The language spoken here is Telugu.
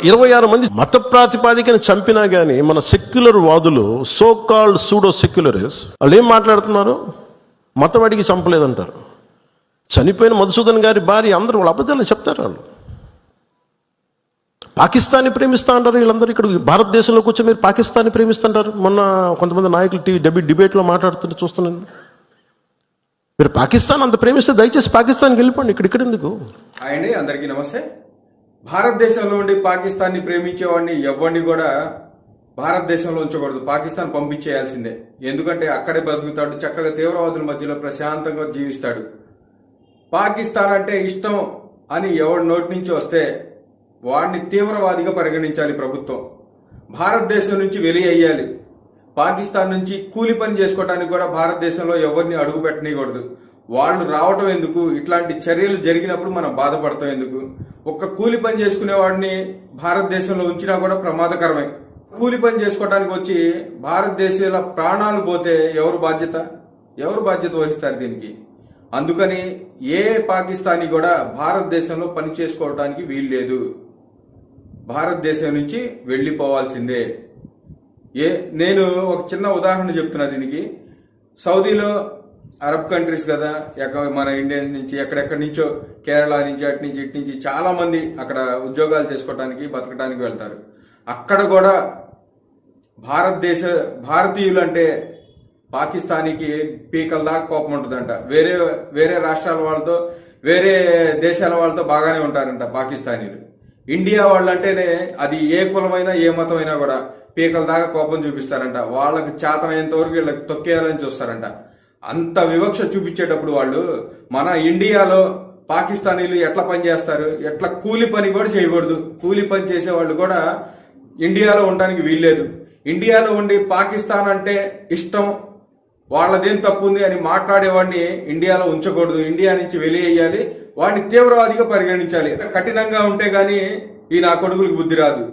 26 మంది మత ప్రాతిపాదికని చంపినా గానీ మన సెక్యులర్ వాదులు, సో కాల్డ్ సూడో సెక్యులరిస్, వాళ్ళు ఏం మాట్లాడుతున్నారు? మతం అడిగి చంపలేదంటారు. చనిపోయిన మధుసూదన్ గారి భార్య, అందరూ వాళ్ళ అబద్ధాలు చెప్తారు. వాళ్ళు పాకిస్తాన్ని ప్రేమిస్తా అంటారు. వీళ్ళందరూ ఇక్కడ భారతదేశంలోకి వచ్చి మీరు పాకిస్తాన్ని ప్రేమిస్తుంటారు. మొన్న కొంతమంది నాయకులు డిబేట్లో మాట్లాడుతుంటే చూస్తున్నాను. మీరు పాకిస్తాన్ అంత ప్రేమిస్తే దయచేసి పాకిస్తాన్కి వెళ్ళిపోండి, ఇక్కడ ఎందుకు? అండి, అందరికీ నమస్తే. భారతదేశంలో ఉండి పాకిస్తాన్ని ప్రేమించేవాడిని ఎవరిని కూడా భారతదేశంలో ఉంచకూడదు, పాకిస్తాన్ పంపించేయాల్సిందే. ఎందుకంటే అక్కడే బతుకుతాడు, చక్కగా తీవ్రవాదుల మధ్యలో ప్రశాంతంగా జీవిస్తాడు. పాకిస్తాన్ అంటే ఇష్టం అని ఎవరి నోటి నుంచి వస్తే వాడిని తీవ్రవాదిగా పరిగణించాలి ప్రభుత్వం. భారతదేశం నుంచి వెలివేయాలి. పాకిస్తాన్ నుంచి కూలి పని చేసుకోవడానికి కూడా భారతదేశంలో ఎవరిని అడుగు పెట్టనీయకూడదు. వాళ్ళు రావటం ఎందుకు? ఇట్లాంటి చర్యలు జరిగినప్పుడు మనం బాధపడతాం ఎందుకు? ఒక్క కూలి పని చేసుకునే వాడిని భారతదేశంలో ఉంచినా కూడా ప్రమాదకరమే. కూలి పని చేసుకోవడానికి వచ్చి భారతదేశాల ప్రాణాలు పోతే ఎవరు బాధ్యత వహిస్తారు దీనికి? అందుకని ఏ పాకిస్తానీ కూడా భారతదేశంలో పని చేసుకోవడానికి వీల్లేదు. భారతదేశం నుంచి వెళ్ళిపోవాల్సిందే. నేను ఒక చిన్న ఉదాహరణ చెప్తున్నా దీనికి. సౌదీలో అరబ్ కంట్రీస్ కదా, మన ఇండియన్స్ నుంచి ఎక్కడెక్కడి నుంచో, కేరళ నుంచి అటు నుంచి ఇటు నుంచి చాలా మంది అక్కడ ఉద్యోగాలు చేసుకోవడానికి బతకడానికి వెళ్తారు. అక్కడ కూడా భారతీయులు అంటే పాకిస్తానీకి పీకల దాకా కోపం ఉంటుందంట. వేరే రాష్ట్రాల వాళ్ళతో, వేరే దేశాల వాళ్ళతో బాగానే ఉంటారంట పాకిస్తానీలు. ఇండియా వాళ్ళంటేనే అది ఏ కులమైనా ఏ మతమైనా కూడా పీకల దాకా కోపం చూపిస్తారంట. వాళ్ళకి చేతనైనంత వరకు వీళ్ళకి తొక్కేయాలని చూస్తారంట. అంత వివక్ష చూపించేటప్పుడు వాళ్ళు మన ఇండియాలో పాకిస్తానీలు ఎట్లా పని చేస్తారు? ఎట్లా కూలి పని కూడా చేయకూడదు. కూలి పని చేసేవాళ్ళు కూడా ఇండియాలో ఉండడానికి వీల్లేదు. ఇండియాలో ఉండి పాకిస్తాన్ అంటే ఇష్టం, వాళ్ళదేం తప్పు ఉంది అని మాట్లాడేవాడిని ఇండియాలో ఉంచకూడదు. ఇండియా నుంచి వెలివేయాలి. వాడిని తీవ్రవాదిగా పరిగణించాలి. కఠినంగా ఉంటే గానీ ఈ నా కొడుకులకు బుద్ధి రాదు.